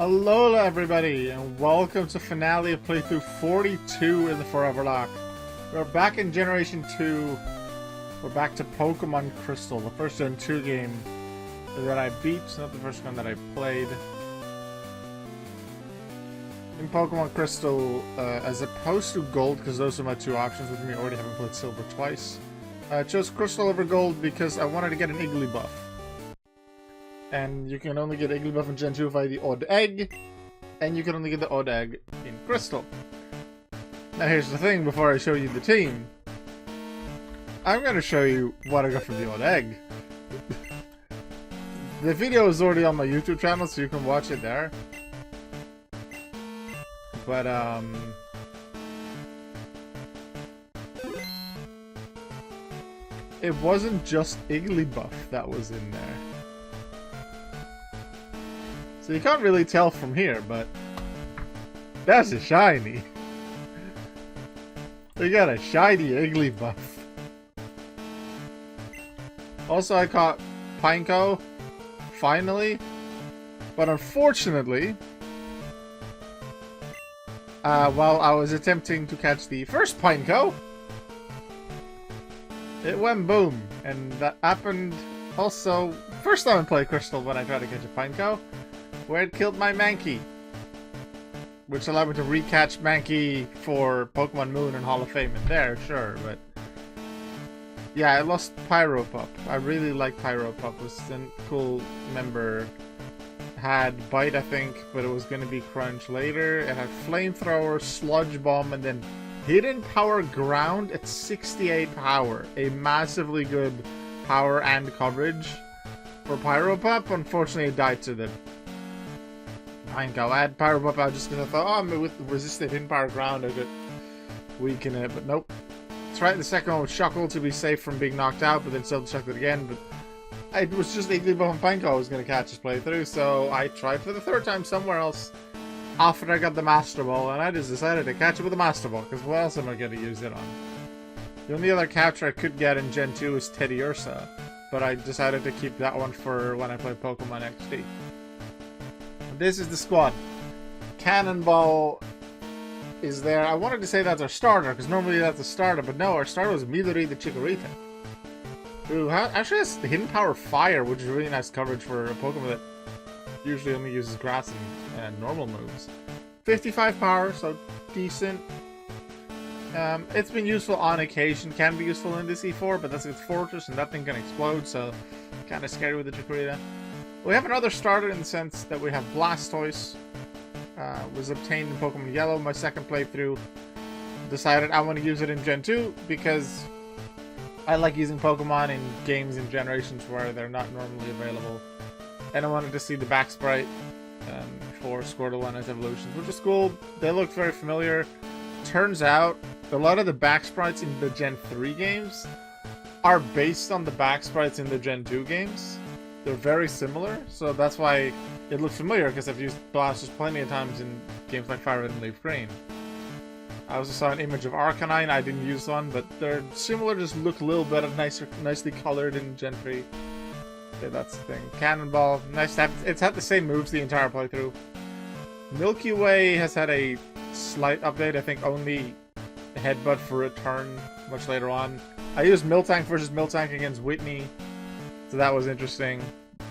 Alola everybody, and welcome to finale of playthrough 42 in the Foreverlocke. We're back in Generation 2. We're back to Pokémon Crystal, the first Gen 2 game that I beat, not the first one that I played. In Pokémon Crystal, as opposed to Gold, because those are my two options with me, already having played Silver twice. I chose Crystal over Gold because I wanted to get an Iggly buff. And you can only get Igglybuff in Gen 2 via the Odd Egg, and you can only get the Odd Egg in Crystal. Now here's the thing, before I show you the team, I'm going to show you what I got from the Odd Egg. The video is already on my YouTube channel, so you can watch it there. But, it wasn't just Igglybuff that was in there. So you can't really tell from here, but that's a shiny. We got a shiny Igglybuff. Also, I caught Pineco, finally, but unfortunately, while I was attempting to catch the first Pineco, it went boom, and that happened also first time I played Crystal when I tried to catch a Pineco, where it killed my Mankey, which allowed me to recatch Mankey for Pokemon Moon and Hall of Fame in there, sure, but yeah, I lost Pyropup. I really like Pyropup. It was a cool member. Had Bite, I think, but it was going to be Crunch later. It had Flamethrower, Sludge Bomb, and then Hidden Power Ground at 68 power. A massively good power and coverage for Pyropup. Unfortunately, it died to the Pineco. I had Pyropup out just because I thought, oh, with resisted Hidden Power Ground, I could weaken it, but nope. Tried the second one with Shuckle to be safe from being knocked out, but then still chucked it again, but it was just Igglybuff and Pineco I was going to catch this playthrough, so I tried for the third time somewhere else after I got the Master Ball, and I just decided to catch it with the Master Ball, because what else am I going to use it on? The only other capture I could get in Gen 2 is Teddiursa, but I decided to keep that one for when I play Pokemon XD. This is the squad. Cannonball is there. I wanted to say that's our starter, because normally that's a starter, but no, our starter was Midori the Chikorita, who actually has the Hidden Power Fire, which is really nice coverage for a Pokemon that usually only uses grass and normal moves. 55 power, so decent. It's been useful on occasion, can be useful in this E4, but that's its Fortress, and that thing can explode, so kind of scary with the Chikorita. We have another starter in the sense that we have Blastoise. Was obtained in Pokemon Yellow, my second playthrough. Decided I want to use it in Gen 2 because I like using Pokemon in games in generations where they're not normally available. And I wanted to see the back sprite for Squirtle and its evolutions, which is cool. They look very familiar. Turns out, a lot of the back sprites in the Gen 3 games are based on the back sprites in the Gen 2 games. They're very similar, so that's why it looks familiar, because I've used Blastoise plenty of times in games like Fire Red and Leaf Green. I also saw an image of Arcanine. I didn't use one, but they're similar, just look a little better, nicely colored in Gen 3. Yeah, that's the thing. Cannonball, nice to have. It's had the same moves the entire playthrough. Milky Way has had a slight update, I think only Headbutt for return much later on. I used Miltank versus Miltank against Whitney, so that was interesting.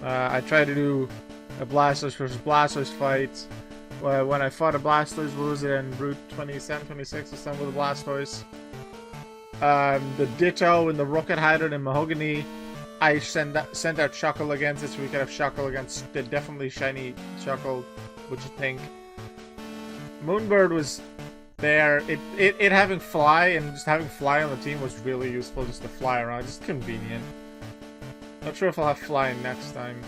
I tried to do a Blastoise versus Blastoise fight. When I fought a Blastoise, what was it, in Route 27, 26 or something with a Blastoise? The Ditto and the Rocket Hydrant and Mahogany, I sent out Shuckle against it, so we could have Shuckle against the definitely shiny Shuckle, which is pink. Moonbird was there. It having Fly, and just having Fly on the team was really useful, just to fly around, just convenient. Not sure if I'll have Fly next time.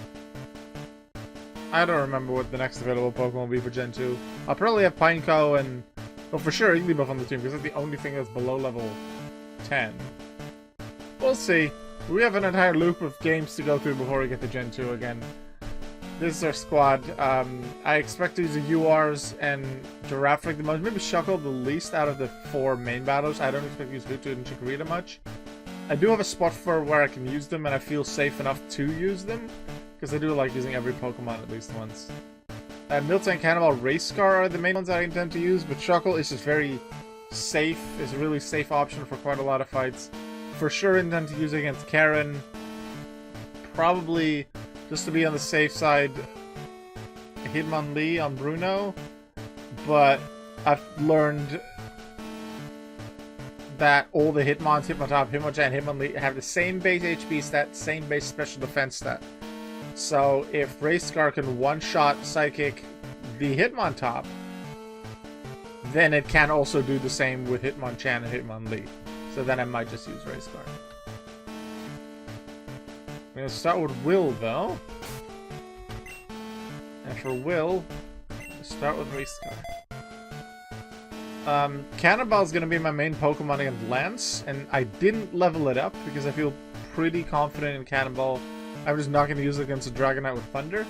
I don't remember what the next available Pokemon will be for Gen 2. I'll probably have Pineco and, well, for sure Igglybuff on the team, because that's the only thing that's below level 10. We'll see. We have an entire loop of games to go through before we get to Gen 2 again. This is our squad. I expect to use the URs and Girafarig the most, maybe Shuckle the least out of the 4 main battles. I don't expect to use Houndour and Chikorita much. I do have a spot for where I can use them, and I feel safe enough to use them, because I do like using every Pokemon at least once. Miltank, Cannonball, Race Scar are the main ones I intend to use, but Shuckle is just very safe. It's a really safe option for quite a lot of fights. For sure intend to use it against Karen. Probably, just to be on the safe side, Hitmonlee on Bruno. But I've learned that all the Hitmons, Hitmontop, Hitmonchan, and Hitmonlee have the same base HP stat, same base special defense stat. So if Race Scar can one-shot Psychic the Hitmontop, then it can also do the same with Hitmonchan and Hitmonlee. So then I might just use Race Scar. I'm going to start with Will, though. And for Will, start with Race Scar. Cannonball is going to be my main Pokemon against Lance, and I didn't level it up because I feel pretty confident in Cannonball. I'm just not going to use it against a Dragonite with Thunder.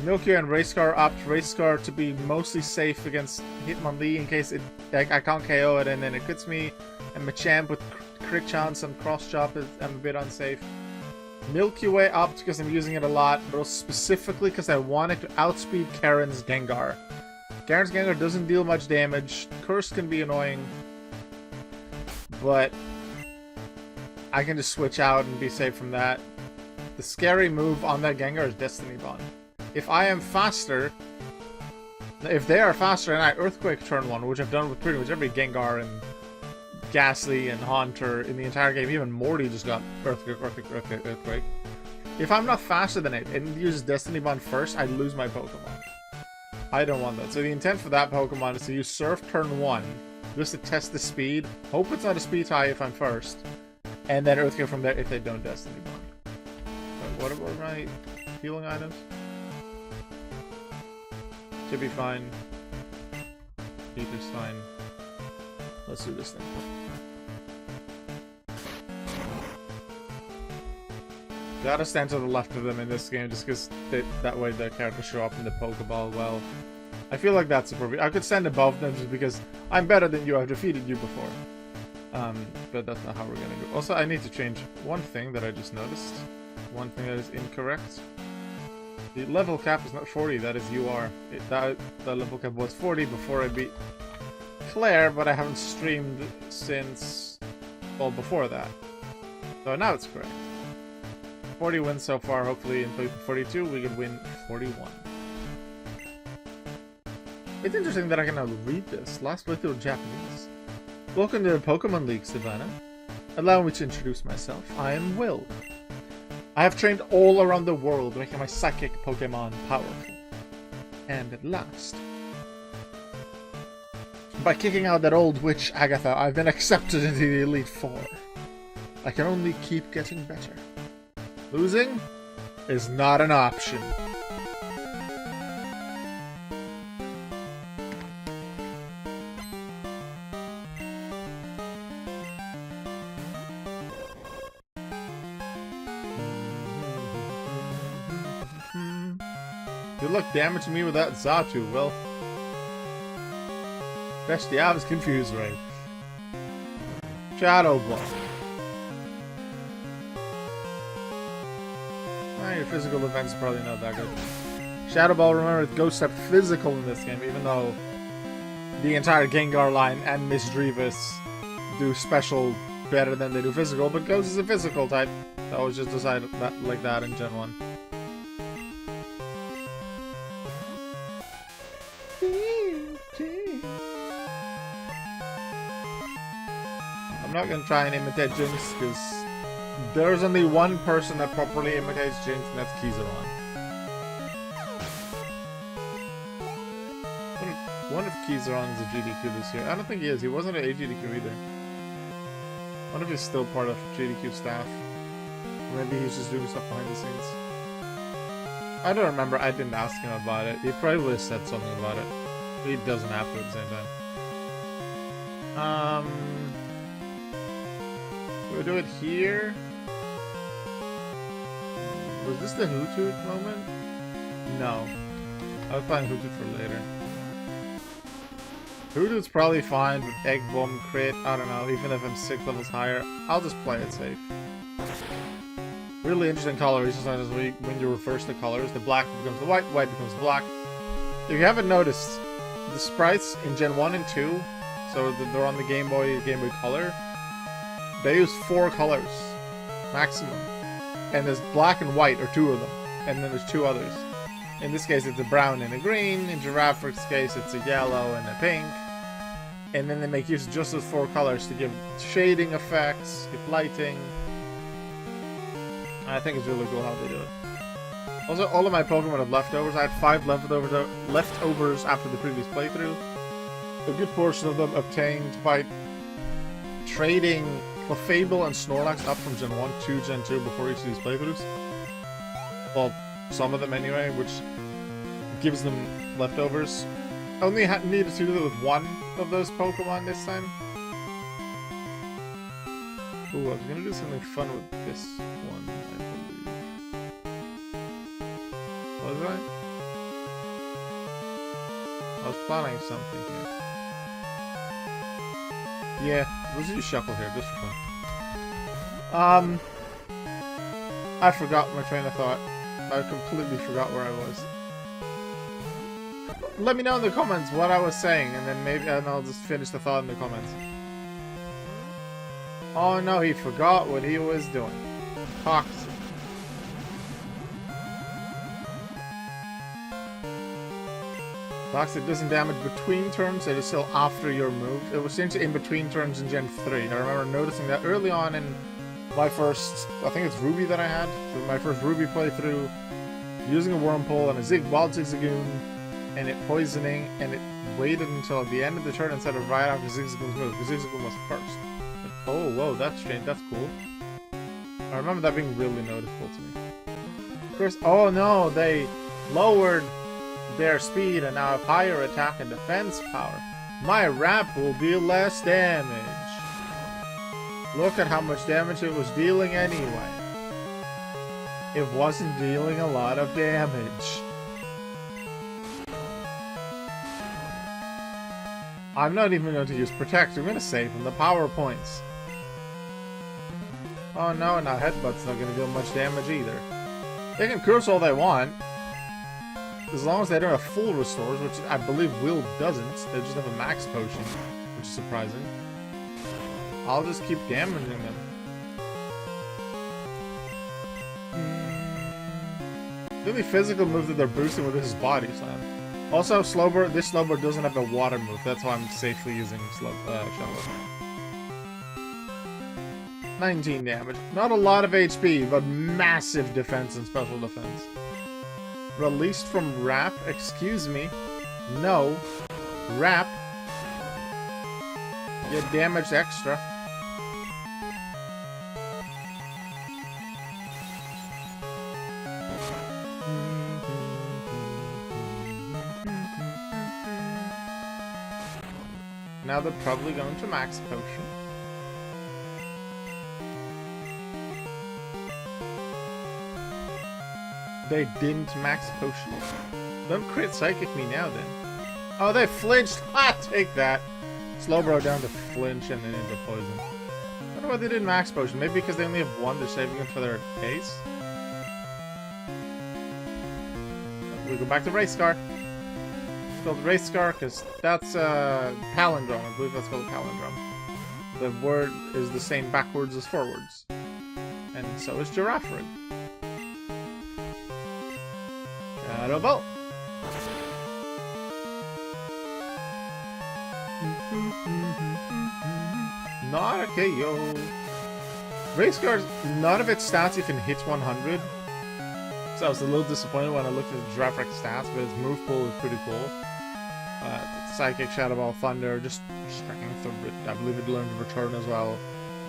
Milky and Race Scar opt Race Scar to be mostly safe against Hitmonlee in case I can't KO it and then it hits me. And Machamp with crit chance and cross chop is I'm a bit unsafe. Milky Way opt because I'm using it a lot, but specifically because I want it to outspeed Karen's Gengar. Karen's Gengar doesn't deal much damage. Curse can be annoying, but I can just switch out and be safe from that. The scary move on that Gengar is Destiny Bond. If I am faster, if they are faster and I Earthquake turn 1, which I've done with pretty much every Gengar and Ghastly and Haunter in the entire game, even Morty just got Earthquake. If I'm not faster than it and uses Destiny Bond first, I lose my Pokemon. I don't want that. So the intent for that Pokemon is to use Surf turn 1, just to test the speed. Hope it's not a speed tie if I'm first. And then Earthquake from there if they don't Destiny Bond. But what about my healing items? Should be fine. Ether's fine. Let's do this thing. Gotta stand to the left of them in this game just because that way the characters show up in the Pokeball well. I feel like that's appropriate. I could stand above them just because I'm better than you. I've defeated you before. But that's not how we're gonna do. Also, I need to change one thing that I just noticed. One thing that is incorrect. The level cap is not 40, that is UR. The level cap was 40 before I beat Claire, but I haven't streamed since, well, before that. So now it's correct. 40 wins so far, hopefully in playthrough 42 we can win 41. It's interesting that I can now read this. Last playthrough Japanese. Welcome to the Pokemon League, Savannah. Allow me to introduce myself. I am Will. I have trained all around the world, making my psychic Pokemon powerful. And at last, by kicking out that old witch Agatha, I've been accepted into the Elite Four. I can only keep getting better. Losing is not an option. Good luck damaging me with that Zatu, well. Especially I was confused, right? Shadow Ball. Your physical defense is probably not that good. Shadow Ball, remember, it goes step physical in this game, even though the entire Gengar line and Miss Drevis do special better than they do physical, but Ghost is a physical type. That was just decided that like that in Gen 1. I'm not gonna try and imitate Jinx because there's only one person that properly imitates Jinx, and that's Kizaron. What if Kizaron is a GDQ this year? I don't think he is. He wasn't an AGDQ either. What if he's still part of GDQ staff? Or maybe he's just doing stuff behind the scenes. I don't remember. I didn't ask him about it. He probably would have said something about it. But he doesn't have to at the same time. We'll do it here. Was this the Hoothoot moment? No. I'll find Hoothoot for later. Hoothoot's probably fine with Egg Bomb crit. I don't know, even if I'm 6 levels higher, I'll just play it safe. really interesting colors. Sometimes when you reverse the colors, the black becomes the white, white becomes the black. If you haven't noticed, the sprites in Gen 1 and 2, so they're on the Game Boy Color, they use 4 colors, maximum. And there's black and white, or 2 of them. And then there's 2 others. In this case, it's a brown and a green. In Giraffe's case, it's a yellow and a pink. And then they make use of just those 4 colors to give shading effects, give lighting. I think it's really cool how they do it. Also, all of my Pokemon have leftovers. I had 5 leftovers after the previous playthrough. A good portion of them obtained by trading Clefable and Snorlax up from Gen 1 to Gen 2 before each of these playthroughs. Well, some of them anyway, which gives them leftovers. Only needed to do it with 1 of those Pokemon this time. Ooh, I was gonna do something fun with this one, I believe. Was I? I was planning something here. Yeah, let's use Shuckle here, just for fun. I forgot my train of thought. I completely forgot where I was. Let me know in the comments what I was saying, and then maybe I'll just finish the thought in the comments. Oh no, he forgot what he was doing. Toxic. Toxic doesn't damage between turns, it is still after your move. It was changed in between turns in Gen 3. I remember noticing that early on in my first, I think it's Ruby that I had. So my first Ruby playthrough, using a Wurmple and a Wild Zigzagoon, and it poisoning, and it waited until the end of the turn instead of right after Zigzagoon's move, because Zigzagoon was first. But, oh, whoa, that's strange, that's cool. I remember that being really noticeable to me. Of course, oh no, they lowered their speed and now have higher attack and defense power. My Wrap will deal less damage. Look at how much damage it was dealing anyway. It wasn't dealing a lot of damage. I'm not even going to use Protect. I'm going to save them the power points. Oh no, now Headbutt's not going to deal much damage either. They can curse all they want. As long as they don't have full restores, which I believe Will doesn't. They just have a max potion, which is surprising. I'll just keep damaging them. The only physical move that they're boosting with this is Body Slam. Also, this Slowbro doesn't have a water move. That's why I'm safely using Shovel. 19 damage. Not a lot of HP, but massive defense and special defense. Released from Wrap? Excuse me. No. Wrap. Get damaged extra. Now they're probably going to max potion. They didn't max potion. Don't crit psychic me now then. Oh, they flinched! Ah, take that! Slowbro down to flinch and then into poison. I don't know why they didn't max potion. Maybe because they only have 1, they're saving it for their pace. We go back to Race Scar. It's called Race Scar because that's palindrome. I believe that's called palindrome. The word is the same backwards as forwards. And so is Giraffrid. Shadow Bolt! Not a KO. Race Scar's, none of its stats even hit 100. So I was a little disappointed when I looked at the Giraffrid's stats, but its move pool is pretty cool. Psychic, Shadow Ball, Thunder, just striking through it. I believe it learned Return as well.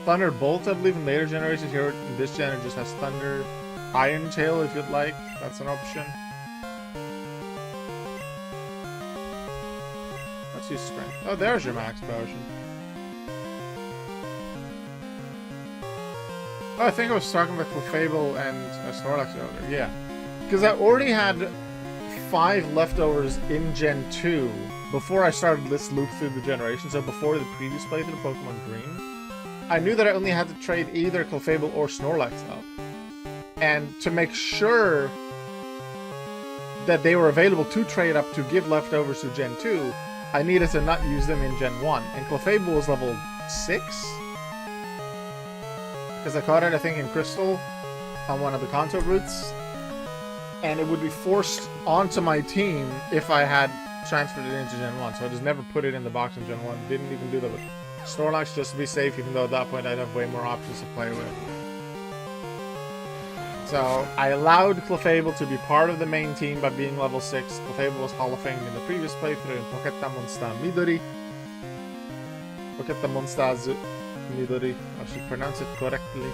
Thunderbolt, I believe in later generations. Here in this gen, it just has Thunder. Iron Tail, if you'd like, that's an option. Let's use Strength. Oh, there's your max potion. Oh, I think I was talking about Clefable and Snorlax earlier. Yeah. Because I already had 5 leftovers in Gen 2 before I started this loop through the generation, so before the previous playthrough of Pokemon Green. I knew that I only had to trade either Clefable or Snorlax up. And to make sure that they were available to trade up to give leftovers to Gen 2, I needed to not use them in Gen 1. And Clefable was level 6. Because I caught it, I think, in Crystal on one of the Kanto routes. And it would be forced onto my team if I had transferred it into Gen 1. So I just never put it in the box in Gen 1. Didn't even do that with Snorlax just to be safe, even though at that point I'd have way more options to play with. So I allowed Clefable to be part of the main team by being level 6. Clefable was Hall of Fame in the previous playthrough in Pokémon Monster Midori. Pokémon Monster Midori, I should pronounce it correctly.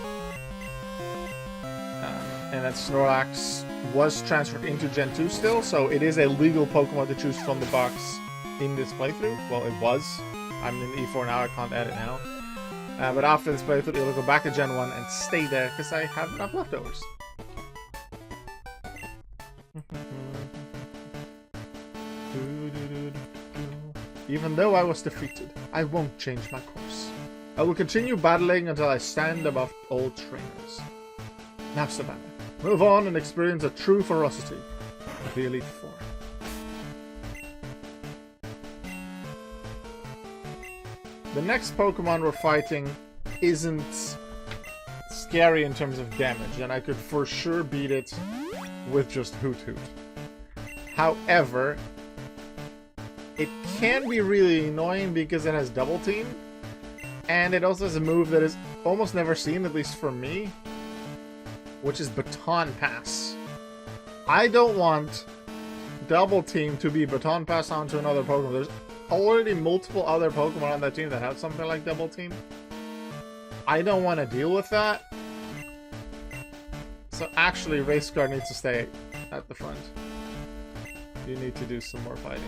And that Snorlax was transferred into Gen 2 still, so it is a legal Pokemon to choose from the box in this playthrough. Well, it was. I'm in E4 now, I can't add it now. But after this playthrough, it'll go back to Gen 1 and stay there, because I have enough leftovers. Even though I was defeated, I won't change my course. I will continue battling until I stand above all trainers. Now, Savannah, move on and experience a true ferocity of the Elite Four. The next Pokemon we're fighting isn't scary in terms of damage, and I could for sure beat it with just Hoot Hoot. However, it can be really annoying because it has Double Team, and it also has a move that is almost never seen, at least for me, which is Baton Pass. I don't want Double Team to be Baton Pass onto another Pokemon. There's already multiple other Pokemon on that team that have something like Double Team. I don't want to deal with that. So actually, Race Car needs to stay at the front. You need to do some more fighting.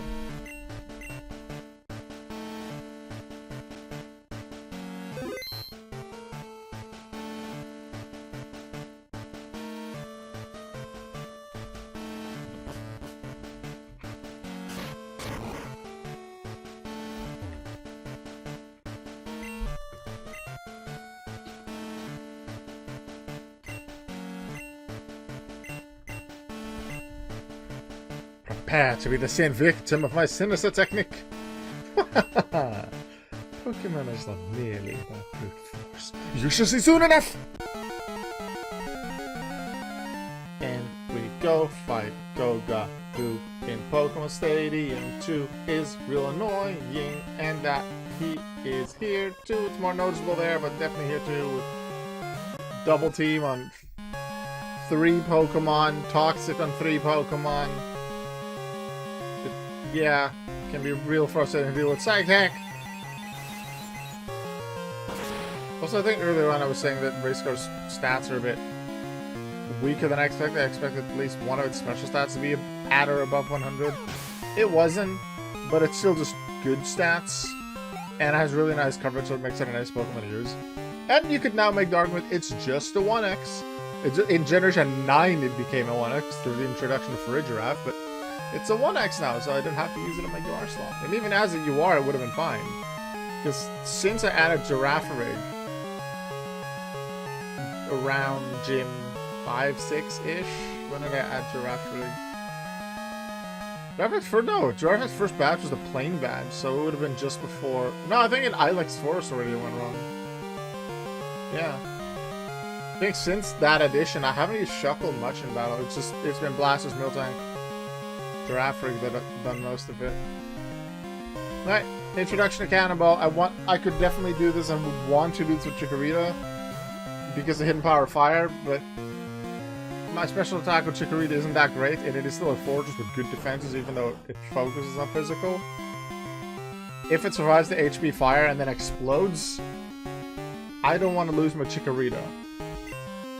Prepare to be the same victim of my sinister technique. Pokemon is not merely about brute force. You shall see soon enough! And we go fight Goga, who in Pokemon Stadium 2 is real annoying, and that he is here too. It's more noticeable there, but definitely here too with Double Team on 3 Pokemon, Toxic on 3 Pokemon. Yeah, can be real frustrating to deal with Psychic. Also, I think earlier on I was saying that Racecar's stats are a bit weaker than I expected. I expected at least one of its special stats to be at or above 100. It wasn't, but it's still just good stats. And it has really nice coverage, so it makes it a nice Pokemon to use. And you could now make the argument it's just a 1X. In Generation 9 it became a 1X through the introduction of Farigiraf, but it's a 1X now, so I didn't have to use it in my UR slot. And even as a UR, it would have been fine. Because since I added Girafarig around Gym 5-6-ish, when did I add Girafarig? Girafa's first badge was the plain badge, so it would have been just before... No, I think in Ilex Forest already went wrong. Yeah. I think since that edition, I haven't used Shuckle much in battle. It's been Blastoise, Miltank, Girafarig that have done most of it. Right, introduction to Cannonball. I could definitely do this and would want to do this with Chikorita because of Hidden Power Fire, but my special attack with Chikorita isn't that great, and it is still a fortress with good defenses even though it focuses on physical. If it survives the HP Fire and then explodes, I don't want to lose my Chikorita.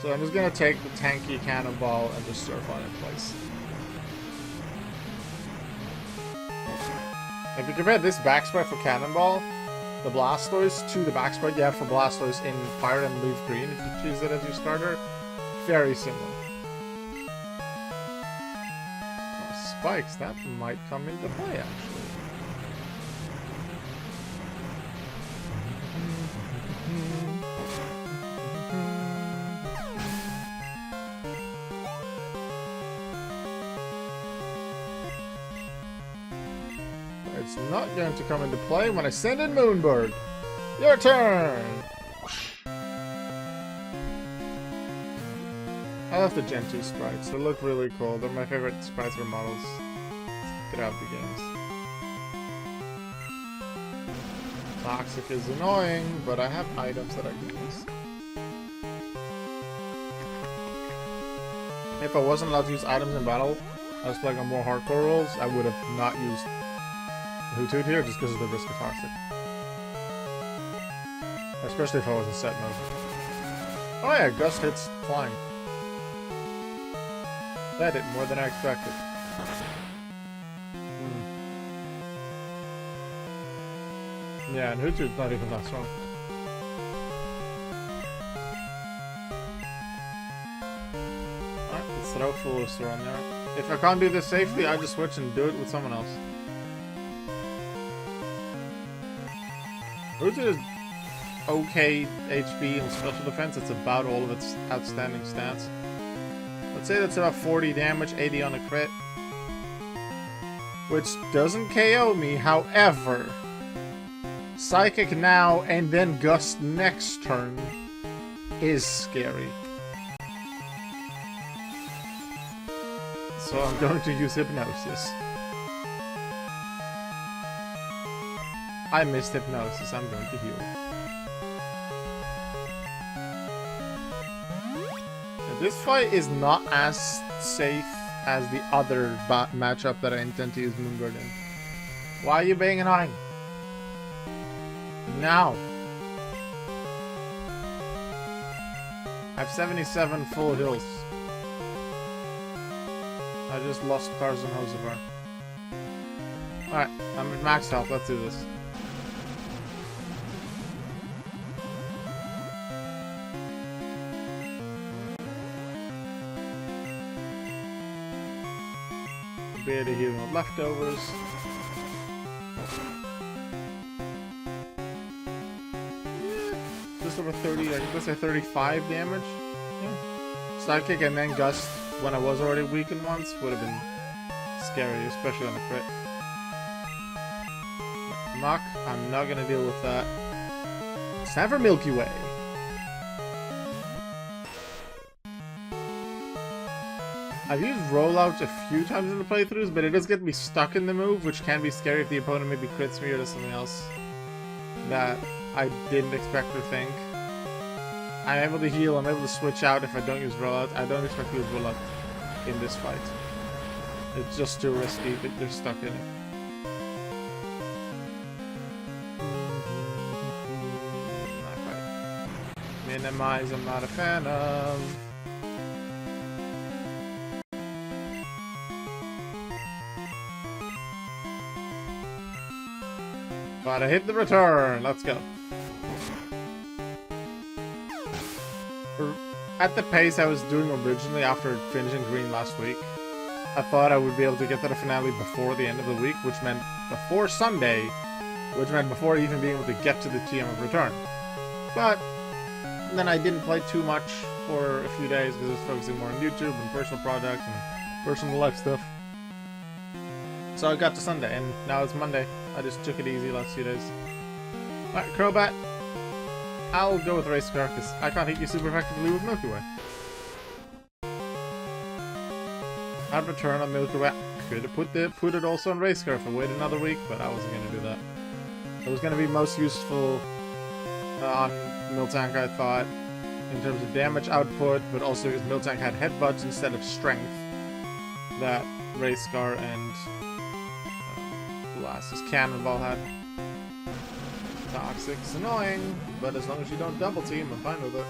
So I'm just going to take the tanky Cannonball and just Surf on it twice. If you compare this back sprite for Cannonball, the Blastoise, to the back sprite you have for Blastoise in Fire and Leaf Green, if you choose it as your starter, very similar. Oh, spikes, that might come into play actually. It's not going to come into play when I send in Moonbird. Your turn! I love the Gen 2 sprites. They look really cool. They're my favorite sprites or models throughout the games. Toxic is annoying, but I have items that I can use. If I wasn't allowed to use items in battle, I was playing on more hardcore rules, I would have not used Houndour here just because of the risk of Toxic. Especially if I was in set mode. Oh yeah, Gust hits flying. That hit more than I expected. Yeah, and Houndour's not even that strong. Alright, let's throw Fuller on there. If I can't do this safely, I just switch and do it with someone else. Houndour is okay HP and special defense. It's about all of its outstanding stats. Let's say that's about 40 damage, 80 on a crit. Which doesn't KO me, however... Psychic now and then Gust next turn is scary. So I'm going to use Hypnosis. I missed Hypnosis, I'm going to heal. Now, this fight is not as safe as the other matchup that I intend to use Moonbird in. Why are you being annoying? Now! I have 77 full heals. I just lost Tarzan Hosevar. Alright, I'm at max health, let's do this. A bit of healing with leftovers. Just over 30, I think let's say 35 damage. Yeah. Psychic and then Gust when I was already weakened once would have been scary, especially on the crit. Mach, I'm not gonna deal with that. It's time for Milky Way. I've used rollouts a few times in the playthroughs, but it does get me stuck in the move, which can be scary if the opponent maybe crits me or does something else that I didn't expect or think. I'm able to heal, I'm able to switch out if I don't use rollout. I don't expect to use rollout in this fight. It's just too risky, but they're stuck in it. Not quite. Minimize, I'm not a fan of. But I hit the return. Let's go. At the pace I was doing originally after finishing green last week, I thought I would be able to get to the finale before the end of the week, which meant before Sunday, which meant before even being able to get to the TM of return. But then I didn't play too much for a few days because I was focusing more on YouTube and personal projects and personal life stuff. So I got to Sunday, and now it's Monday. I just took it easy last few days. Alright, Crobat. I'll go with Race Car, because I can't hit you super effectively with Milky Way. I'd return on Milky Way. Could have put it also on Race Car if I waited another week, but I wasn't going to do that. It was going to be most useful on Miltank, I thought, in terms of damage output, but also because Miltank had headbutts instead of strength that Race Car and Blastoise Cannonball had. Toxic's annoying, but as long as you don't double team, I'm fine with it.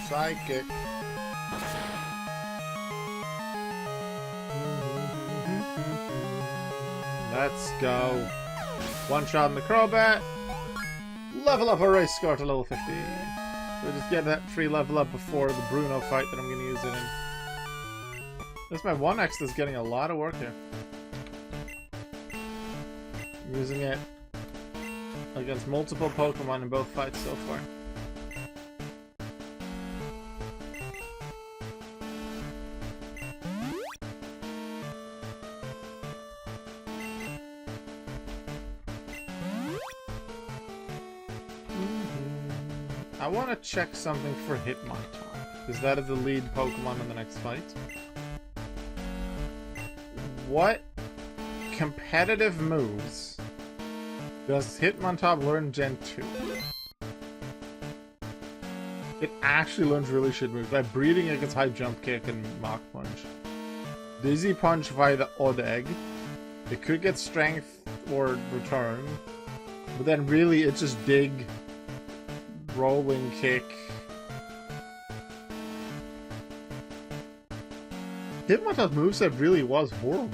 Psychic. Let's go. One shot in the Crobat. Level up a Race Scar to level 50. So just get that free level up before the Bruno fight that I'm going to use it in. This my 1X is getting a lot of work here. I'm using it against multiple Pokemon in both fights so far. I want to check something for Hitmontop, because that is the lead Pokemon in the next fight. What competitive moves does Hitmontop learn Gen 2? It actually learns really shit moves. By breeding, it gets high jump kick and Mach Punch. Dizzy Punch via the Odd Egg. It could get strength or return. But then really, it's just dig, rolling kick. Hitmontop's moveset really was horrible.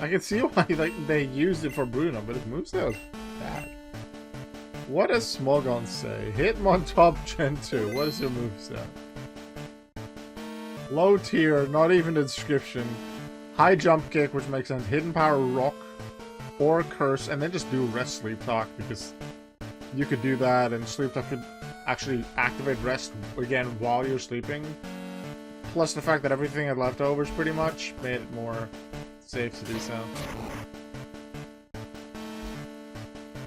I can see why they used it for Bruno, but his moveset was bad. What does Smogon say? Hitmontop Gen 2. What is your moveset? Low tier, not even the description. High jump kick, which makes sense. Hidden power rock or curse, and then just do rest sleep talk, because you could do that, and sleep talk could actually activate rest again while you're sleeping. Plus the fact that everything had leftovers pretty much made it more safe to do so.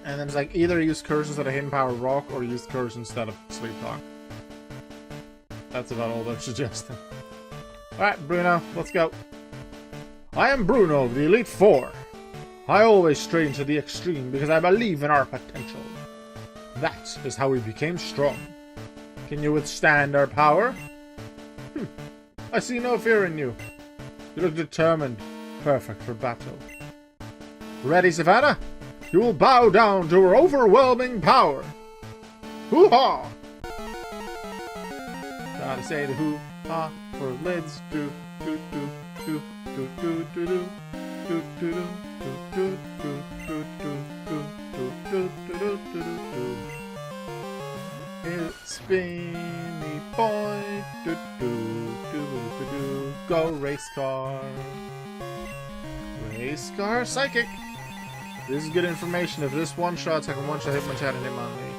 And then it's like either use curse instead of hidden power rock or use curse instead of sleep talk. That's about all they're suggesting. Alright, Bruno, let's go. I am Bruno of the Elite Four. I always strain to the extreme because I believe in our potential. That is how we became strong. Can you withstand our power? I see no fear in you. You look determined. Perfect for battle. Ready, Savannah? You will bow down to her overwhelming power. Hoo-ha! Gotta say the hoo-ha for lids. Do do do do do do do do do do do do do do do do do do. It's Spinny Boy. Do do do do do. Go race car. Race car psychic. This is good information. If this one shots, I can one shot Hitmonchan and Hitmonlee.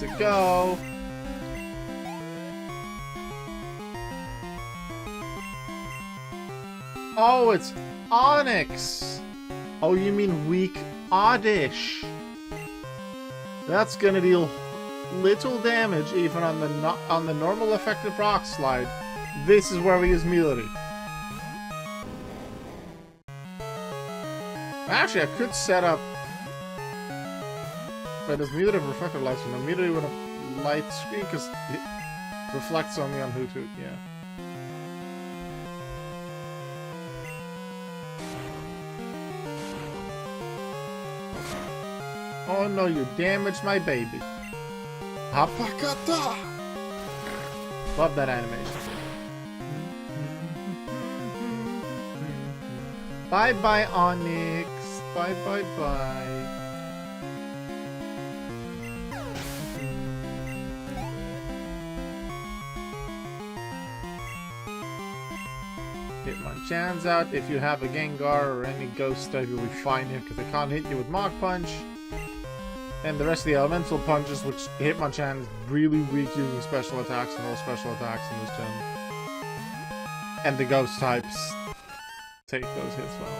Let's go. Oh, it's Onyx. Oh, you mean weak Oddish. That's gonna deal little damage even on the normal effective rock slide. This is where we use Muley. Actually, I could set up. But does Muley have reflective light screen? No, Muley would have light screen because it reflects only on Hoothoot, yeah. Oh no, you damaged my baby. Apakata! Love that animation. Bye bye, Onyx. Bye bye bye. Hitmonchan's out. If you have a Gengar or any ghost type, you'll be fine here because they can't hit you with Mach Punch. And the rest of the elemental punches, which Hitmonchan is really weak using special attacks and all special attacks in this gen. And the ghost types take those hits well.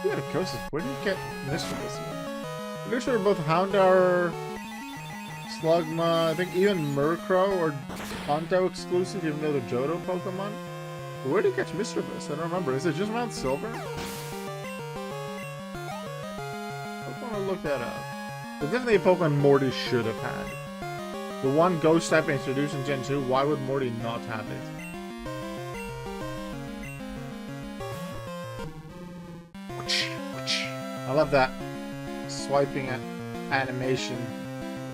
You got a ghost. Where did you get Mr. again? I'm pretty sure both Houndour, Slugma, I think even Murkrow or Honto exclusive, even though they're Johto Pokemon. But where did you catch Mr. I don't remember. Is it just Mount Silver? Look that up. There's definitely a Pokemon Morty should have had. The one ghost type introduced in Gen 2, why would Morty not have it? I love that swiping animation.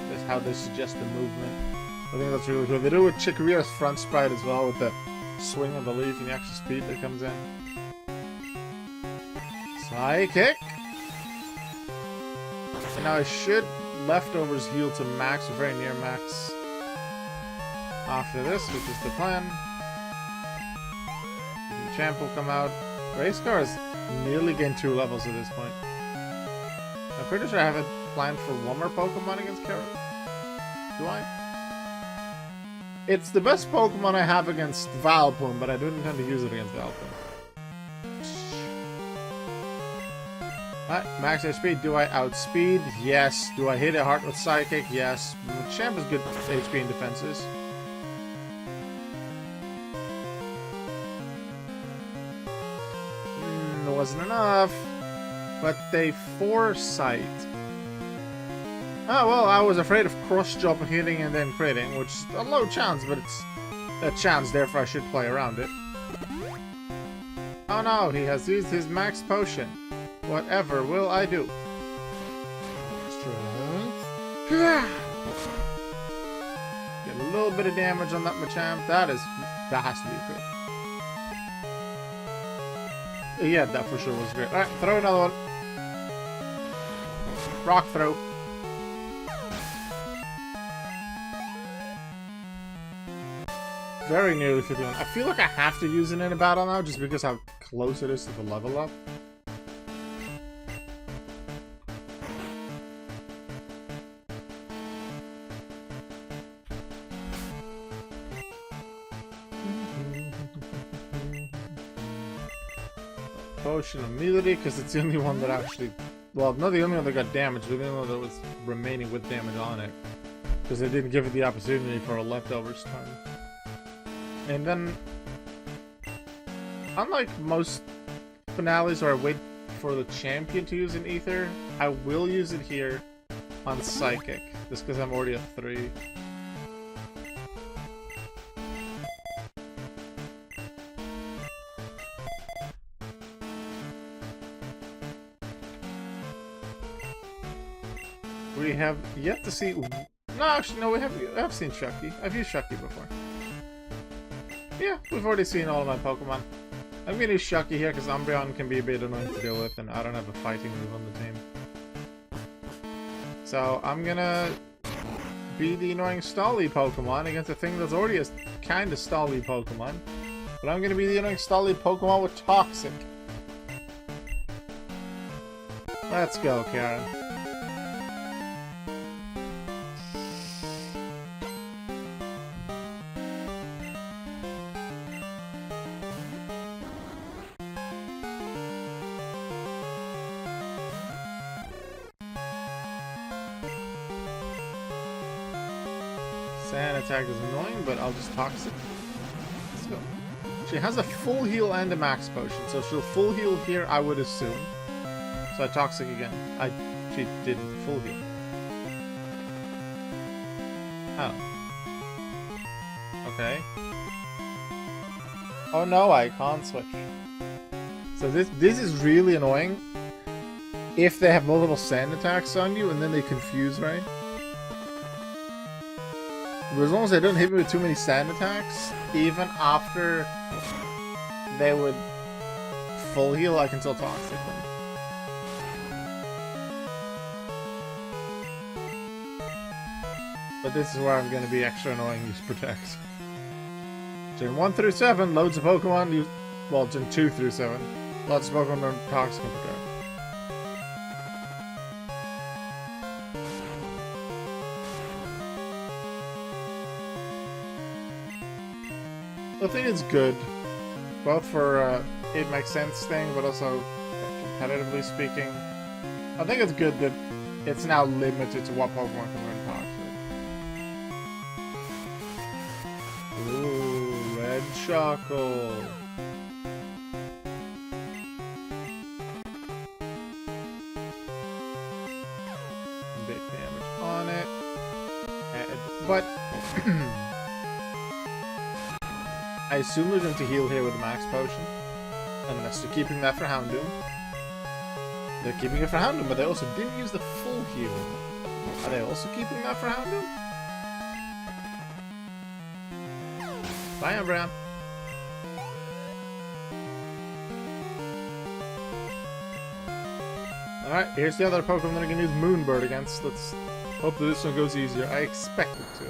That's how they suggest the movement. I think that's really cool. They do it with Chikorita's front sprite as well, with the swing of the leaf and the extra speed that comes in. Psychic! And now I should leftovers heal to max, or very near max, after this, which is the plan. The champ will come out. Racecar has nearly gained 2 levels at this point. I'm pretty sure I have it planned for one more Pokemon against Karen. Do I? It's the best Pokemon I have against Vileplume, but I don't intend to use it against Vileplume. Alright, max HP. Do I outspeed? Yes. Do I hit it hard with Psychic? Yes. Champ is good HP and defenses. It wasn't enough. But they foresight. Oh, well, I was afraid of cross-jump hitting and then critting, which is a low chance, but it's a chance, therefore I should play around it. Oh no, he has used his max potion. Whatever will I do? Strength. Get a little bit of damage on that Machamp. That has to be great. Yeah, that for sure was great. Alright, throw another one. Rock throw. Very nearly 51. I feel like I have to use it in a battle now just because how close it is to the level up. Potion immunity, because it's the only one that actually... Well, not the only one that got damaged, but the only one that was remaining with damage on it. Because they didn't give it the opportunity for a leftovers turn. And then, unlike most finales where I wait for the champion to use an ether, I will use it here on Psychic, just because I'm already at 3. We have yet to see... No, actually, no, we have seen Shucky. I've used Shucky before. Yeah, we've already seen all of my Pokemon. I'm gonna use Shucky here because Umbreon can be a bit annoying to deal with, and I don't have a fighting move on the team. So I'm gonna be the annoying Stally Pokemon against a thing that's already a kind of Stally Pokemon. But I'm gonna be the annoying Stally Pokemon with Toxic. Let's go, Karen. Sand attack is annoying, but I'll just Toxic. Let's go. She has a full heal and a max potion, so she'll full heal here, I would assume. So I Toxic again. She did full heal. Oh. Okay. Oh no, I can't switch. So this is really annoying if they have multiple sand attacks on you and then they confuse, right? But as long as they don't hit me with too many sand attacks, even after they would full heal, I can still Toxic them. But this is where I'm going to be extra annoying, use Protect. Gen 1 through 7, loads of Pokemon use... Well, Gen 2 through 7, lots of Pokemon learn Toxic and Protect. I think it's good, both for it makes sense thing, but also competitively speaking. I think it's good that it's now limited to what Pokemon can learn Toxic. Ooh, Red Shuckle. Big damage on it. But... I assume we're going to heal here with the max potion. Unless they're keeping that for Houndour. They're keeping it for Houndour, but they also didn't use the full heal. Are they also keeping that for Houndour? Bye, Umbreon. Alright, here's the other Pokemon that I can use Moonbird against. Let's hope that this one goes easier. I expect it to.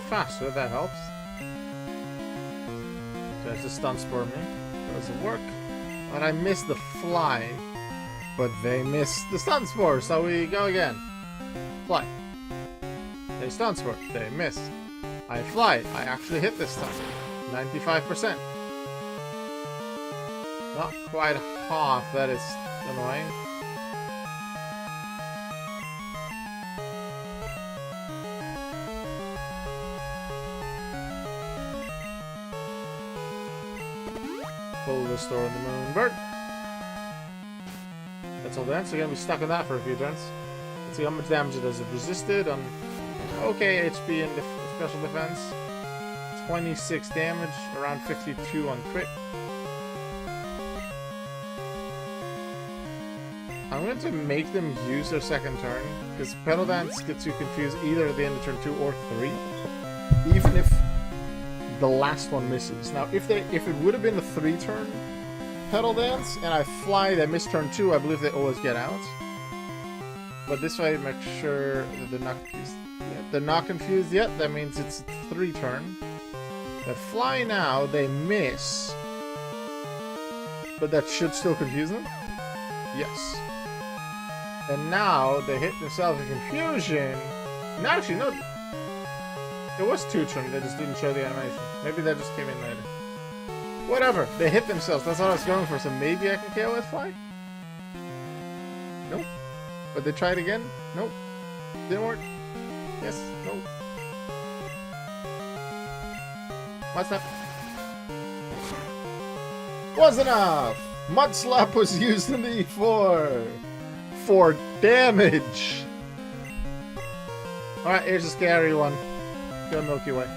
Faster, that helps. There's a stun spore me. Doesn't work. But I missed the fly. But they missed the stun spore, so we go again. Fly. They stun spore. They missed. I fly. I actually hit this time. 95%. Not quite half. That is annoying. Pull the store in the Moonbird. That's all then. So you're gonna be stuck in that for a few turns. Let's see how much damage it does. It resisted on okay HP and special defense. 26 damage, around 52 on crit. I'm going to make them use their second turn, because Petal Dance gets you confused either at the end of turn 2 or 3, even if the last one misses. Now, if it would have been a 3-turn Petal Dance, and I fly, they miss turn 2, I believe they always get out. But this way, make sure that they're not confused. Yeah, they're not confused yet, that means it's a 3-turn. They fly now, they miss. But that should still confuse them? Yes. And now they hit themselves in confusion. No, actually, no. It was 2-turn, they just didn't show the animation. Maybe that just came in later. Whatever, they hit themselves. That's what I was going for, so maybe I can KO with fly? Nope. But they tried again? Nope. Didn't work. Yes, nope. What's that? Was enough! Mud Slap was used in the E4 for damage. Alright, here's a scary one. Go Milky Way.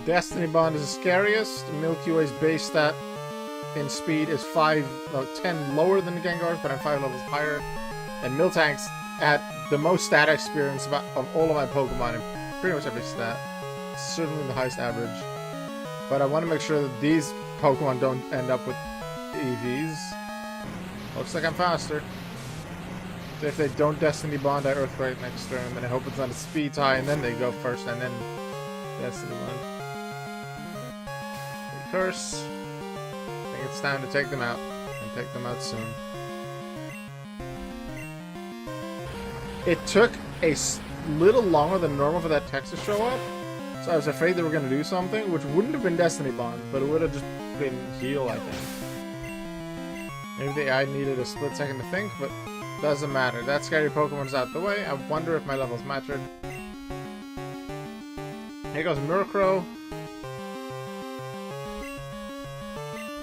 Destiny Bond is the scariest. Milky Way's base stat in speed is 10 lower than the Gengar's, but I'm 5 levels higher. And Miltank's at the most stat experience of all of my Pokemon in pretty much every stat. Certainly the highest average. But I want to make sure that these Pokemon don't end up with EVs. Looks like I'm faster. So if they don't Destiny Bond, I Earthquake next turn, then I hope it's not a speed tie, and then they go first, and then Destiny Bond. Curse. I think it's time to take them out. And take them out soon. It took a little longer than normal for that text to show up. So I was afraid they were going to do something, which wouldn't have been Destiny Bond, but it would have just been heal, I think. Maybe the AI needed a split second to think, but doesn't matter. That scary Pokemon's out the way. I wonder if my levels mattered. Here goes Murkrow.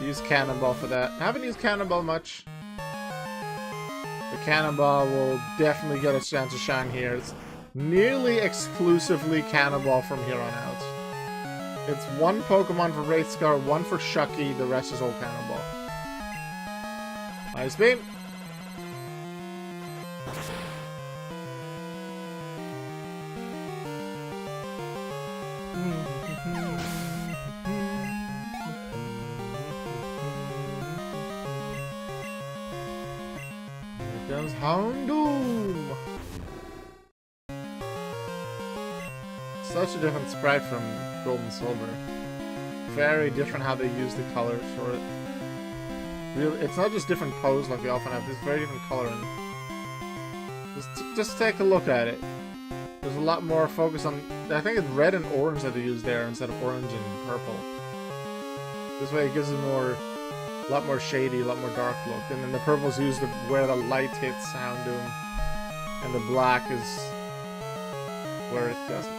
Use Cannonball for that. I haven't used Cannonball much. The Cannonball will definitely get a chance to shine here. It's nearly exclusively Cannonball from here on out. It's one Pokemon for Wraith Scar, one for Shucky, the rest is all Cannonball. Ice Beam. Houndour! Such a different sprite from Gold and Silver. Very different how they use the colors for it. Really, it's not just different pose like we often have, there's very different coloring. Just take a look at it. There's a lot more focus on, I think it's red and orange that they use there instead of orange and purple. This way it gives it a lot more shady, a lot more dark look. And then the purple's used where the light hits Houndour. And the black is where it doesn't.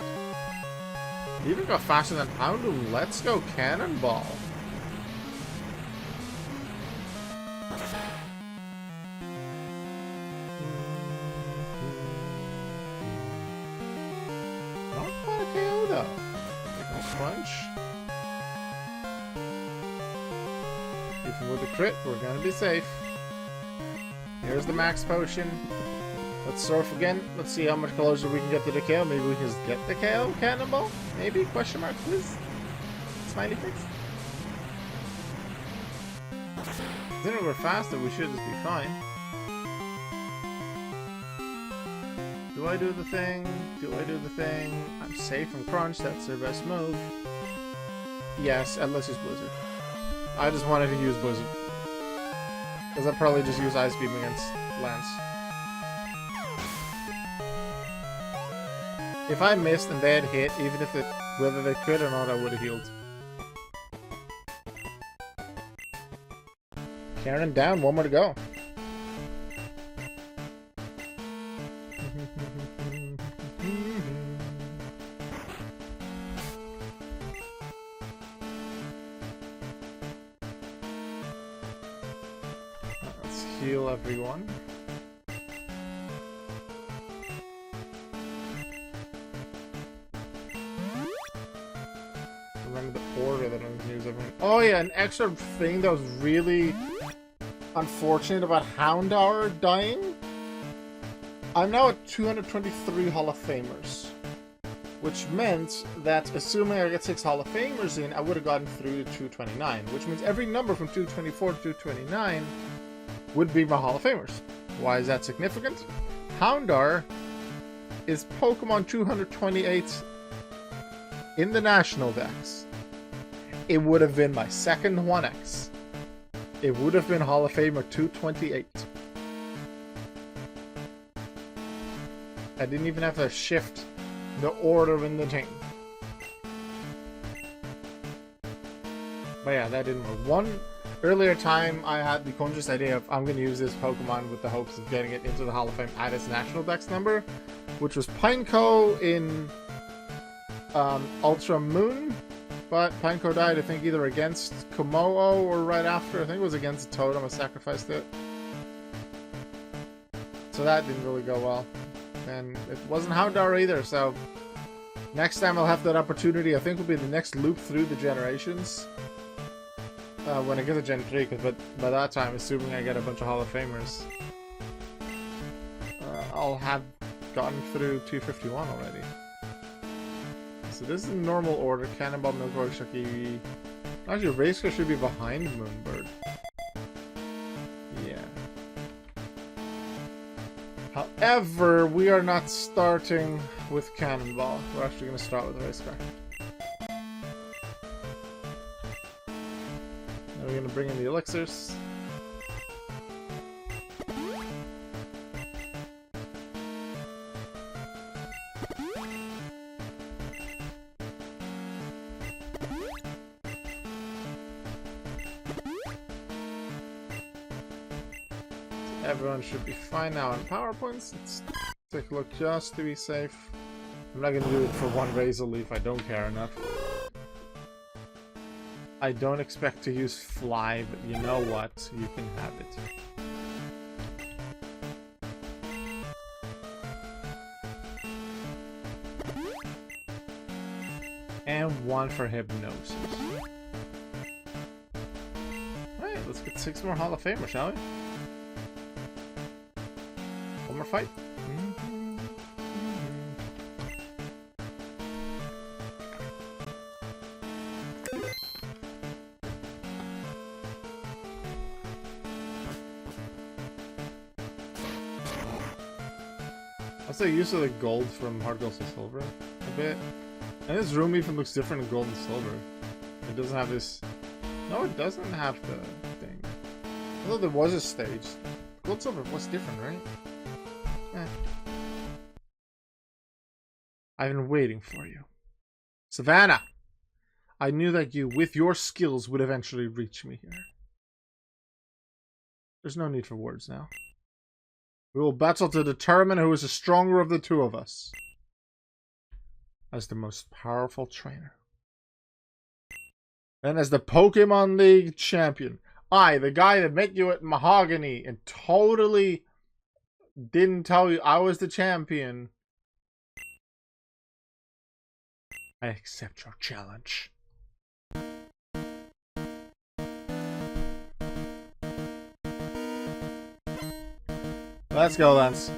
You even got faster than Houndour. Let's go Cannonball. Not quite a KO though. Crunch. Even with the crit, we're gonna be safe. Here's the max potion. Let's surf again. Let's see how much closer we can get to the KO. Maybe we can just get the KO Cannonball? Maybe? Question mark, please? Smiley face? Then we're faster, we should just be fine. Do I do the thing? Do I do the thing? I'm safe from Crunch, that's their best move. Yes, and let's use Blizzard. I just wanted to use Blizzard. Because I'd probably just use Ice Beam against Lance. If I missed and they had hit, even if it, whether they could or not, I would have healed. Karen down, one more to go. Let's heal everyone. Remember the order that I'm going to use everything. Oh yeah, an extra thing that was really unfortunate about Houndour dying. I'm now at 223 Hall of Famers, which meant that assuming I get 6 Hall of Famers in, I would have gotten through to 229, which means every number from 224 to 229 would be my Hall of Famers. Why is that significant? Houndour is Pokemon 228 in the National Dex. It would have been my second 1X. It would have been Hall of Famer 228. I didn't even have to shift the order in the team. But yeah, that didn't work. One earlier time, I had the conscious idea of I'm going to use this Pokemon with the hopes of getting it into the Hall of Fame at its National Dex number, which was Pineco in Ultra Moon. But Pineco died, I think, either against Komodo or right after. I think it was against Totem. I sacrificed it. So that didn't really go well. And it wasn't Houndour either, so next time I'll have that opportunity. I think will be the next loop through the generations. When I get to Gen 3, because by that time, assuming I get a bunch of Hall of Famers, I'll have gotten through 251 already. So this is the normal order. Cannonball, Milkroy, Shucky. Actually, Racer should be behind Moonbird. Yeah. However, we are not starting with Cannonball. We're actually going to start with Racecar. Now we're going to bring in the elixirs. Everyone should be fine now on PowerPoints. Let's take a look just to be safe. I'm not gonna do it for one Razor Leaf, I don't care enough. I don't expect to use Fly, but you know what? You can have it. And one for Hypnosis. Alright, let's get 6 more Hall of Famers, shall we? One more fight. Also, use of the gold from Hard Gold to Silver a bit. And this room even looks different in gold and silver. It doesn't have this. No, it doesn't have the thing. Although there was a stage. Gold silver was different, right? Eh. I've been waiting for you. Savannah! I knew that you, with your skills, would eventually reach me here. There's no need for words now. We will battle to determine who is the stronger of the two of us. As the most powerful trainer. And as the Pokemon League champion. I, the guy that met you at Mahogany and totally didn't tell you I was the champion. I accept your challenge. Let's go, Lance.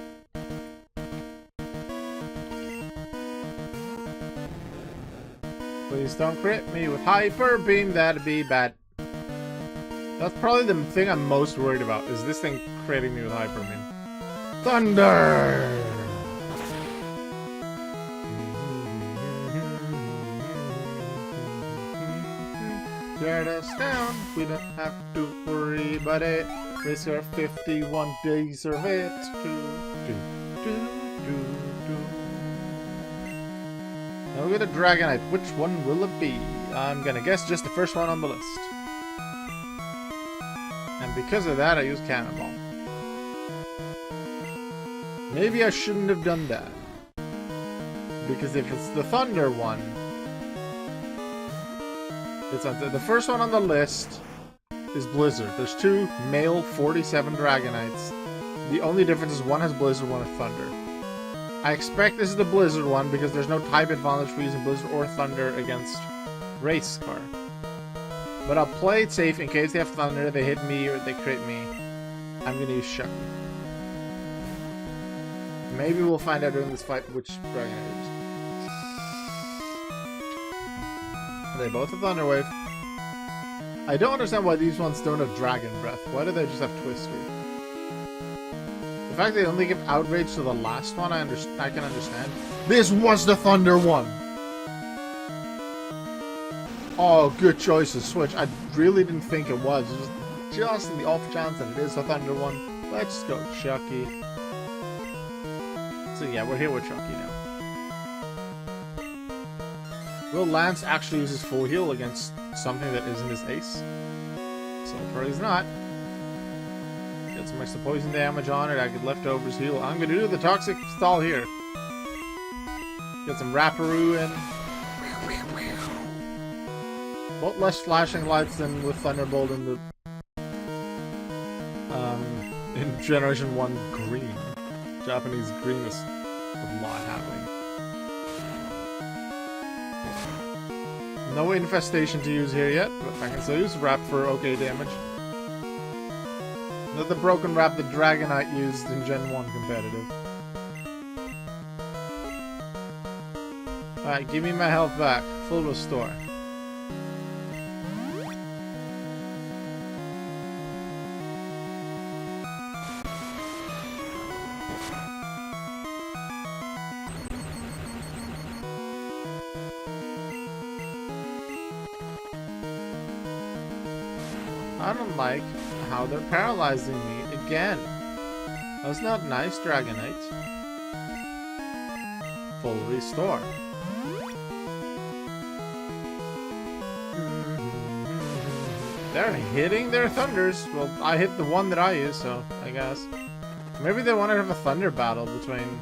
Please don't crit me with Hyper Beam, that'd be bad. That's probably the thing I'm most worried about, is this thing critting me with Hyper Beam. Thunder! Tear us down, we don't have to worry about it. Race our 51 deserve it. Now we got a Dragonite. Which one will it be? I'm gonna guess just the first one on the list. And because of that, I use Cannonball. Maybe I shouldn't have done that. Because if it's the Thunder one, it's on the first one on the list is Blizzard. There's two male 47 Dragonites. The only difference is one has Blizzard, one has Thunder. I expect this is the Blizzard one because there's no type advantage for using Blizzard or Thunder against Race Car. But I'll play it safe in case they have Thunder, they hit me, or they crit me. I'm gonna use Shucky. Maybe we'll find out during this fight which Dragonite is. They both have Thunder Wave. I don't understand why these ones don't have Dragon Breath. Why do they just have Twister? The fact they only give Outrage to the last one, I can understand. This was the Thunder one! Oh, good choices. Switch. I really didn't think it was. It was just in the off chance that it is the Thunder one. Let's go Chucky. So yeah, we're here with Chucky now. Will Lance actually use his full heal against something that isn't his ace? So far he's not. Get some extra poison damage on it. I get leftovers heal. I'm gonna do the Toxic stall here. Get some Wrapperoo in. What less flashing lights than with Thunderbolt in the in Generation 1 green. Japanese green is a lot happening. No infestation to use here yet, but I can still use Wrap for okay damage. Not the broken Wrap that Dragonite used in Gen 1 competitive. Alright, give me my health back. Full restore. I don't like how they're paralyzing me again. That's not nice, Dragonite. Full restore. They're hitting their thunders. Well, I hit the one that I use, so I guess. Maybe they want to have a thunder battle between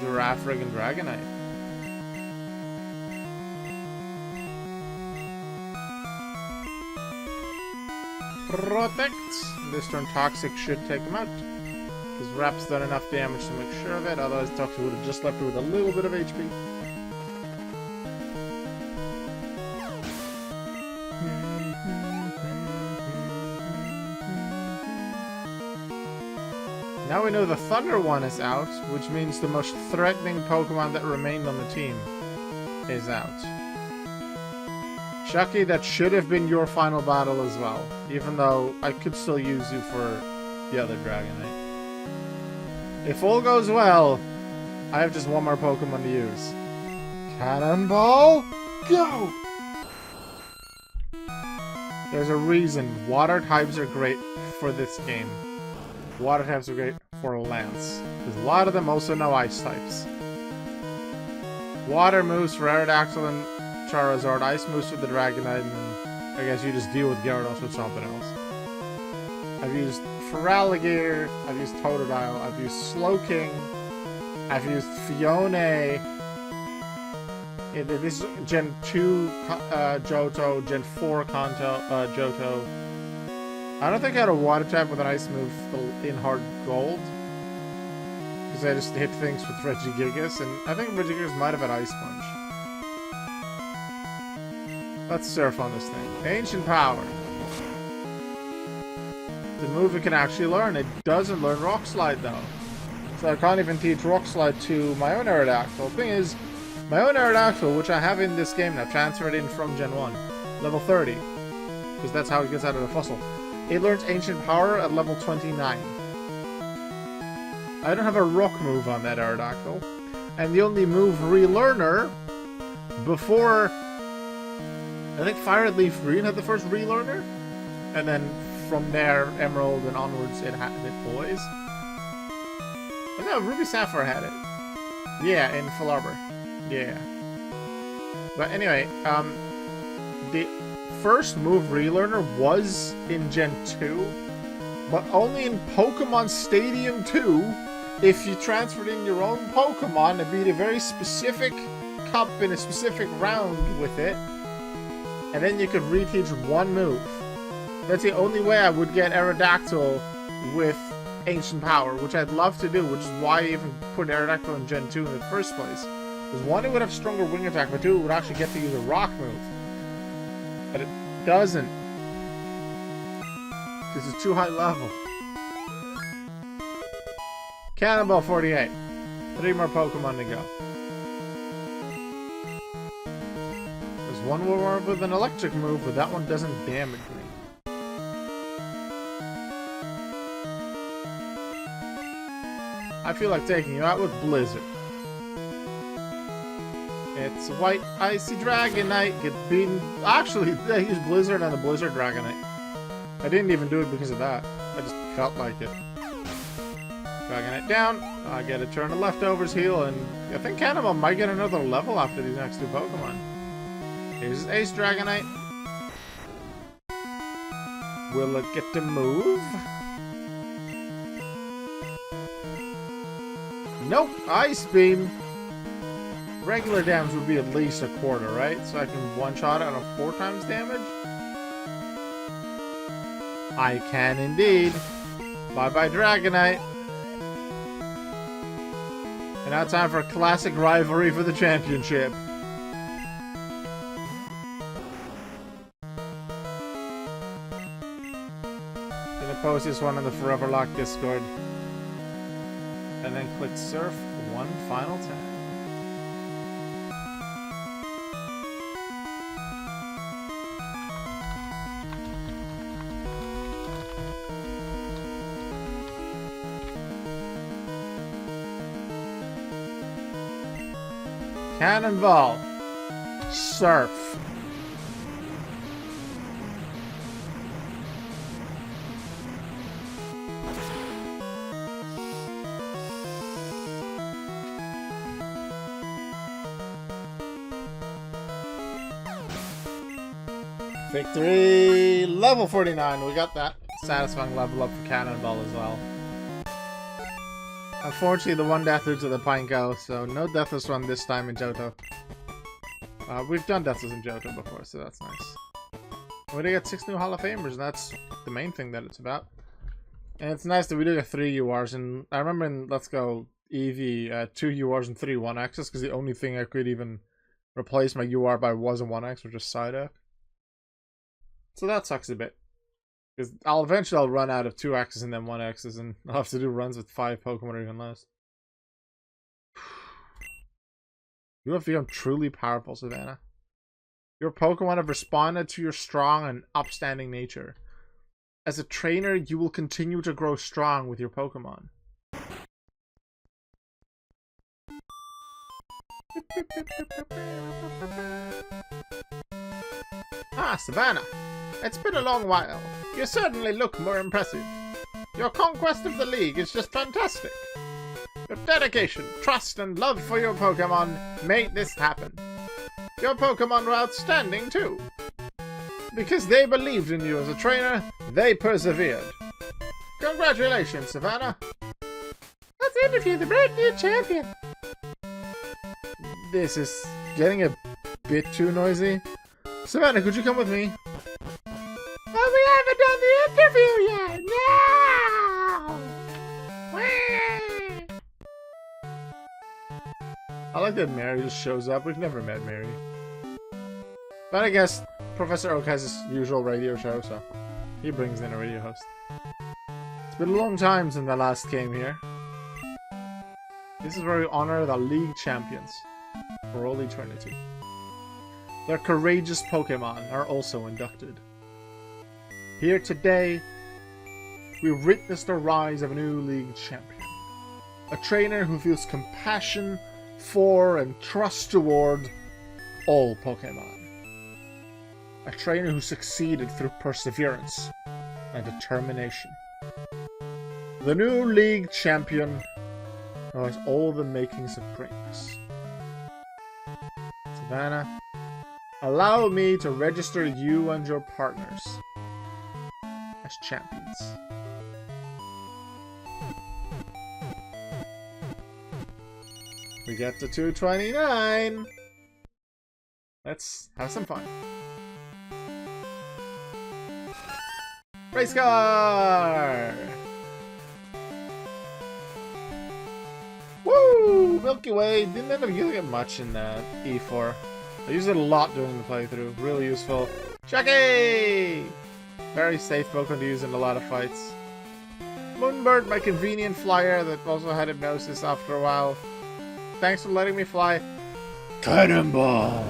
Giraffrig and Dragonite. Protect! This turn Toxic should take him out. Because Wrap's done enough damage to make sure of it, otherwise Toxic would have just left her with a little bit of HP. Now we know the Thunder one is out, which means the most threatening Pokemon that remained on the team is out. Chucky, that should have been your final battle as well, even though I could still use you for the other Dragonite. If all goes well, I have just one more Pokemon to use. Cannonball, go! There's a reason water types are great for this game. Water types are great for Lance, because a lot of them also know ice types. Water moves for Aerodactyl and Charizard, Ice moves for the Dragonite, and I guess you just deal with Gyarados with something else. I've used Feraligatr, I've used Totodile, I've used Slowking, I've used Fione. This is Gen 2 Johto, Gen 4 Johto. I don't think I had a Water type with an Ice move in Hard Gold. Because I just hit things with Regigigas, and I think Regigigas might have had Ice Punch. Let's surf on this thing. Ancient Power. The move it can actually learn. It doesn't learn Rock Slide though. So I can't even teach Rock Slide to my own Aerodactyl. Thing is, my own Aerodactyl, which I have in this game now, transferred in from Gen 1, level 30. Because that's how it gets out of the fossil. It learns Ancient Power at level 29. I don't have a Rock move on that Aerodactyl. And the only move relearner before I think Fire Red Leaf Green had the first relearner, and then from there, Emerald and onwards, it had it boys. Oh no, Ruby Sapphire had it. Yeah, in Full Arbor. Yeah. But anyway, the first move relearner was in Gen 2, but only in Pokemon Stadium 2 if you transferred in your own Pokemon and beat a very specific cup in a specific round with it, and then you could reteach one move. That's the only way I would get Aerodactyl with Ancient Power, which I'd love to do, which is why I even put Aerodactyl in Gen 2 in the first place. Because one, it would have stronger wing attack, but two, it would actually get to use a rock move. But it doesn't. Because it's too high level. Cannonball 48. 3 more Pokemon to go. There's one more with an electric move, but that one doesn't damage me. I feel like taking you out with Blizzard. It's White Icy Dragonite. Get beaten. Actually, I used Blizzard on the Blizzard Dragonite. I didn't even do it because of that. I just felt like it. Dragonite down. I get a turn of Leftovers heal, and I think Cannonball might get another level after these next 2 Pokemon. Here's Ace Dragonite. Will it get to move? Nope, Ice Beam. Regular damage would be at least a quarter, right? So I can one-shot it on a 4 times damage? I can indeed. Bye-bye Dragonite. And now time for a classic rivalry for the championship. Gonna post this one on the Foreverlocke Discord. And then click Surf one final time. Cannonball. Surf. Victory! Level 49. We got that satisfying level up for Cannonball as well. Unfortunately, the one Deathless to the Pineco, so no Deathless run this time in Johto. We've done Deathless in Johto before, so that's nice. We do get 6 new Hall of Famers, and that's the main thing that it's about. And it's nice that we do get 3 URs, and I remember in Let's Go Eevee, 2 URs and 3 1Xs, because the only thing I could even replace my UR by was a 1X, which was Psyduck. So that sucks a bit. Because I'll run out of 2Xs and then 1Xs, and I'll have to do runs with 5 Pokemon or even less. You have become truly powerful, Savannah. Your Pokemon have responded to your strong and upstanding nature. As a trainer, you will continue to grow strong with your Pokemon. Ah, Savannah. It's been a long while. You certainly look more impressive. Your conquest of the League is just fantastic. Your dedication, trust, and love for your Pokemon made this happen. Your Pokemon were outstanding too. Because they believed in you as a trainer, they persevered. Congratulations, Savannah. Let's interview the brand new champion. This is getting a bit too noisy. Savannah, could you come with me? Oh, we haven't done the interview yet! No! Whee! I like that Mary just shows up. We've never met Mary. But I guess Professor Oak has his usual radio show, so he brings in a radio host. It's been a long time since I last came here. This is where we honor the League champions for all eternity. Their courageous Pokemon are also inducted. Here today, we witness the rise of a new League champion. A trainer who feels compassion for and trust toward all Pokemon. A trainer who succeeded through perseverance and determination. The new league champion who has all the makings of greatness. Savannah, allow me to register you and your partners as champions. We get to 229. Let's have some fun. Race car! Woo! Milky Way. Didn't end up using it much in E4. I used it a lot during the playthrough. Really useful. Chucky! Very safe Pokemon to use in a lot of fights. Moonbird, my convenient flyer that also had hypnosis after a while. Thanks for letting me fly. Cannonball!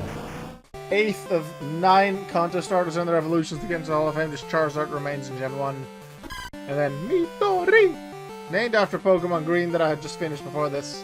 8th of 9 contest starters in the Revolutions to get into the Hall of Fame. Just Charizard remains in Gen 1. And then Midori! Named after Pokemon Green that I had just finished before this.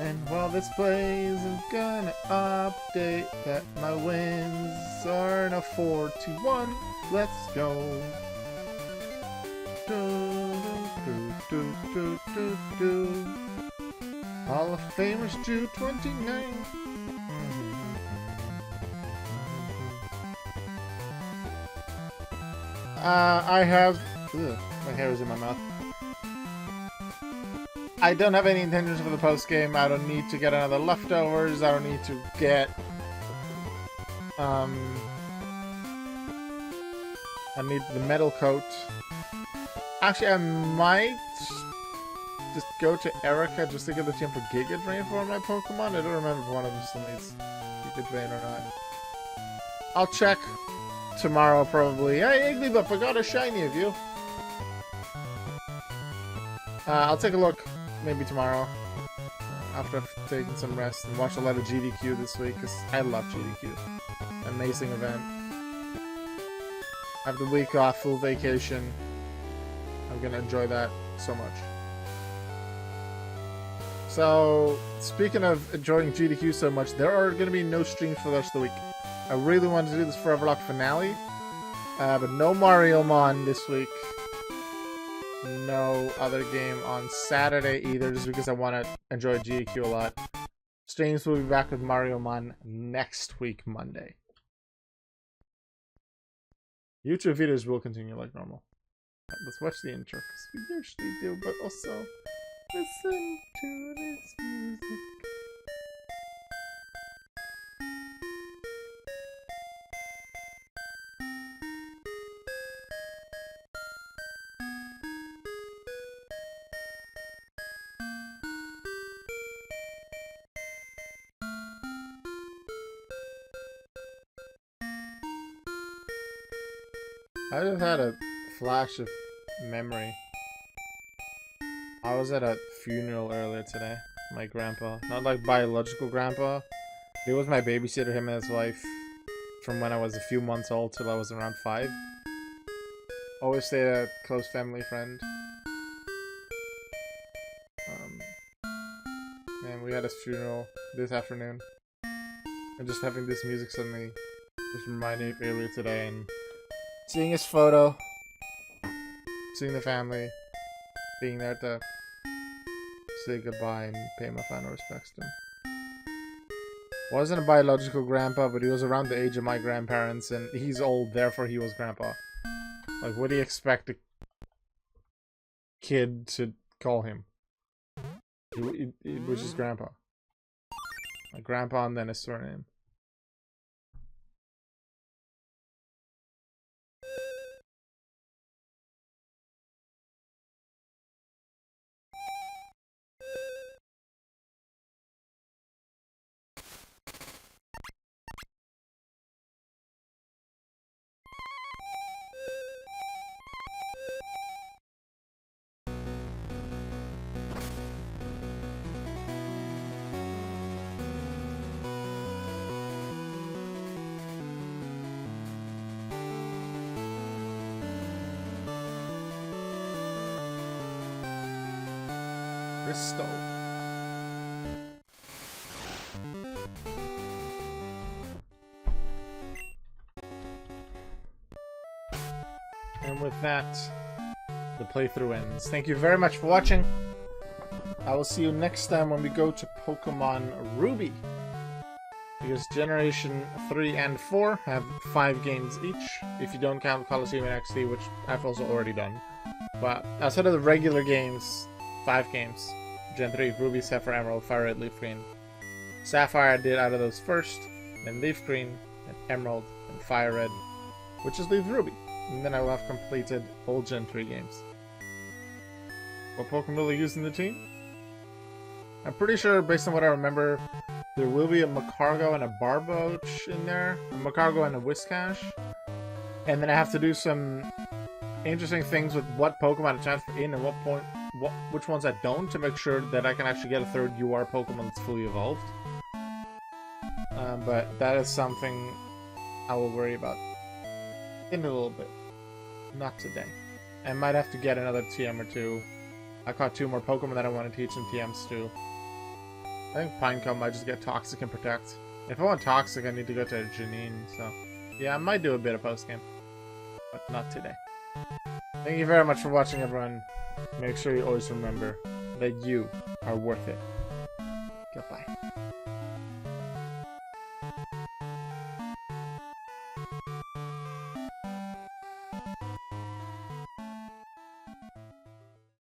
And while this plays, I'm gonna update that my wins are now 4-1. Let's go. Hall of Famers 229. I have. Ugh, my hair is in my mouth. I don't have any intentions for the post game. I don't need to get another leftovers. I don't need to get. I need the metal coat. Actually, I might just go to Erica just to get the team for Giga Drain for my Pokemon. I don't remember if one of them still needs Giga Drain or not. I'll check tomorrow probably. Hey, Igglybuff, I got a shiny of you. I'll take a look maybe tomorrow after I've taken some rest and watched a lot of GDQ this week because I love GDQ. Amazing event. I have the week off, full vacation. I'm gonna enjoy that so much. So, speaking of enjoying GDQ so much, there are gonna be no streams for the rest of the week. I really wanted to do this Foreverlocke finale, but no Mario Mon this week. No other game on Saturday either, just because I want to enjoy GDQ a lot. Streams will be back with Mario Mon next week, Monday. YouTube videos will continue like normal. Let's watch the intro, because we usually do, but also listen to this music. I just had a flash of memory. I was at a funeral earlier today. My grandpa. Not like biological grandpa. He was my babysitter, him and his wife. From when I was a few months old till I was around 5. Always stayed a close family friend. And we had his funeral this afternoon. And just having this music suddenly just reminded me of earlier today, and seeing his photo, seeing the family, being there to say goodbye and pay my final respects to him. Wasn't a biological grandpa, but he was around the age of my grandparents, and he's old, therefore he was grandpa. Like, what do you expect a kid to call him? It was just grandpa. Like, grandpa and then his surname. Crystal. And with that, the playthrough ends. Thank you very much for watching. I will see you next time when we go to Pokemon Ruby. Because Generation 3 and 4 have 5 games each, if you don't count Colosseum and XD, which I've also already done. But outside of the regular games, 5 games. Gen 3, Ruby, Sapphire, Emerald, Fire Red, Leaf Green. Sapphire I did out of those first, then Leaf Green, then Emerald, and Fire Red, which just leaves Ruby. And then I will have completed all Gen 3 games. What Pokemon will I use in the team? I'm pretty sure, based on what I remember, there will be a Magcargo and a Barboach in there. A Magcargo and a Whiscash. And then I have to do some interesting things with what Pokemon I transfer in and which ones I don't, to make sure that I can actually get a third UR Pokemon that's fully evolved. But that is something I will worry about in a little bit. Not today. I might have to get another TM or 2. I caught 2 more Pokemon that I want to teach some TMs to. I think Pineco might just get Toxic and Protect. If I want Toxic, I need to go to Janine, so... yeah, I might do a bit of post-game. But not today. Thank you very much for watching, everyone. Make sure you always remember that you are worth it. Goodbye.